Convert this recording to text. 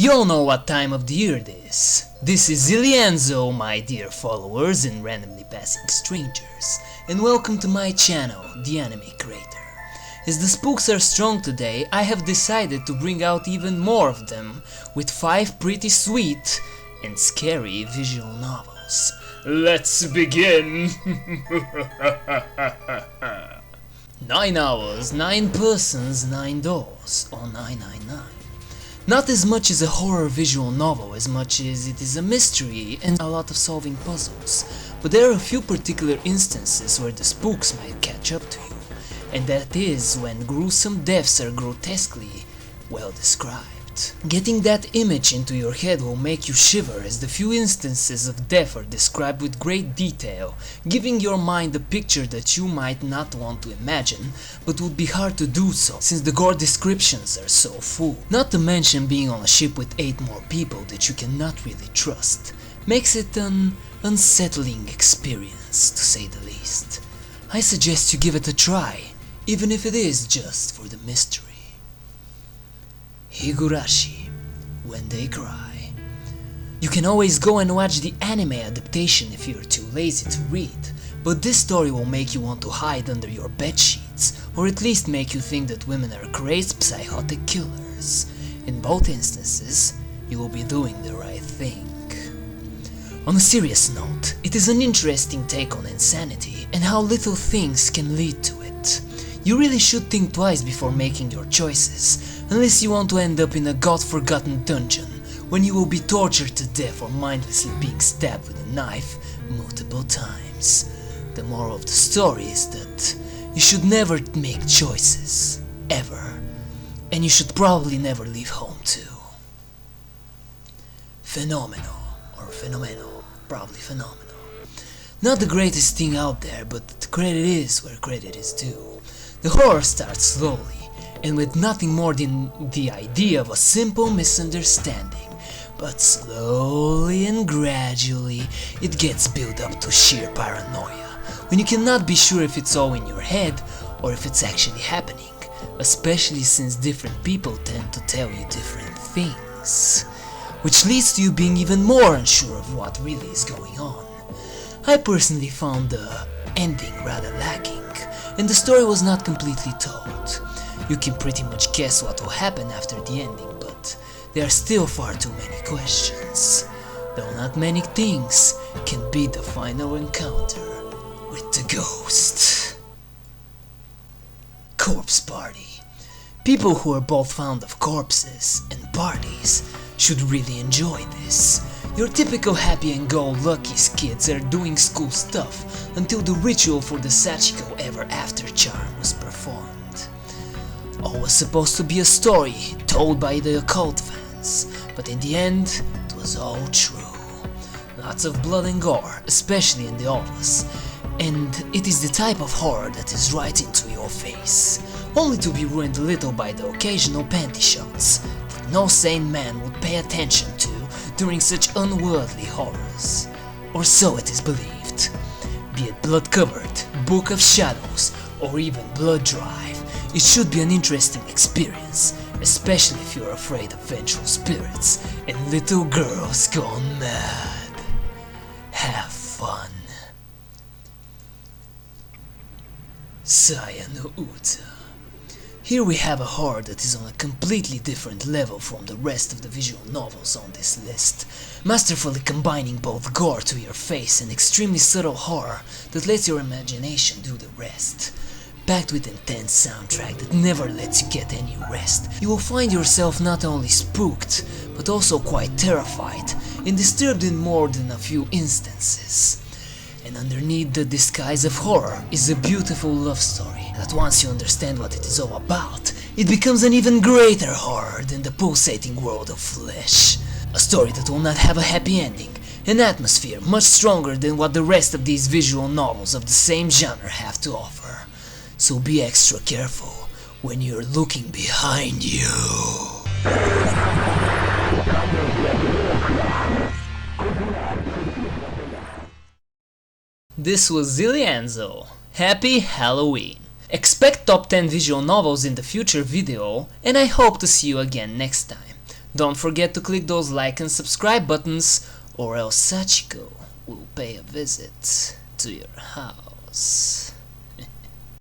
You all know what time of the year it is. This is Zilianzo, my dear followers and randomly passing strangers, and welcome to my channel, The Anime Creator. As the spooks are strong today, I have decided to bring out even more of them, with 5 pretty sweet and scary visual novels. Let's begin! 9 hours, 9 persons, 9 doors, or 999. Not as much as a horror visual novel as much as it is a mystery and a lot of solving puzzles, but there are a few particular instances where the spooks might catch up to you, and that is when gruesome deaths are grotesquely well described. Getting that image into your head will make you shiver as the few instances of death are described with great detail, giving your mind a picture that you might not want to imagine, but would be hard to do so since the gore descriptions are so full. Not to mention being on a ship with 8 more people that you cannot really trust, makes it an unsettling experience to say the least. I suggest you give it a try, even if it is just for the mystery. Higurashi, When They Cry. You can always go and watch the anime adaptation if you're too lazy to read, but this story will make you want to hide under your bed sheets, or at least make you think that women are crazed psychotic killers. In both instances, you will be doing the right thing. On a serious note, it is an interesting take on insanity and how little things can lead to it. You really should think twice before making your choices, unless you want to end up in a god-forgotten dungeon, when you will be tortured to death or mindlessly being stabbed with a knife multiple times. The moral of the story is that you should never make choices, ever, and you should probably never leave home too. Phenomeno, or Phenomeno, probably Phenomeno. Not the greatest thing out there, but credit is where credit is due. The horror starts slowly, and with nothing more than the idea of a simple misunderstanding, but slowly and gradually it gets built up to sheer paranoia, when you cannot be sure if it's all in your head or if it's actually happening, especially since different people tend to tell you different things, which leads to you being even more unsure of what really is going on. I personally found the ending rather lacking, and the story was not completely told. You can pretty much guess what will happen after the ending, but there are still far too many questions, though not many things can beat the final encounter with the ghost. Corpse Party. People who are both fond of corpses and parties should really enjoy this. Your typical happy-and-go-lucky kids are doing school stuff until the ritual for the Sachiko Ever After charm was performed. All was supposed to be a story told by the occult fans, but in the end, it was all true. Lots of blood and gore, especially in the ovas, and it is the type of horror that is right into your face, only to be ruined a little by the occasional panty shots that no sane man would pay attention to during such unworldly horrors. Or so it is believed. Be it blood-covered, Book of Shadows, or even Blood Drive, it should be an interesting experience, especially if you're afraid of vengeful spirits and little girls gone mad. Have fun. Saya no Uta. Here we have a horror that is on a completely different level from the rest of the visual novels on this list, masterfully combining both gore to your face and extremely subtle horror that lets your imagination do the rest. Packed with intense soundtrack that never lets you get any rest, you will find yourself not only spooked, but also quite terrified and disturbed in more than a few instances. And underneath the disguise of horror is a beautiful love story that once you understand what it is all about, it becomes an even greater horror than the pulsating world of flesh. A story that will not have a happy ending, an atmosphere much stronger than what the rest of these visual novels of the same genre have to offer. So be extra careful when you're looking behind you. This was Zilianzo. Happy Halloween! Expect top 10 visual novels in the future video, and I hope to see you again next time. Don't forget to click those like and subscribe buttons, or else Sachiko will pay a visit to your house.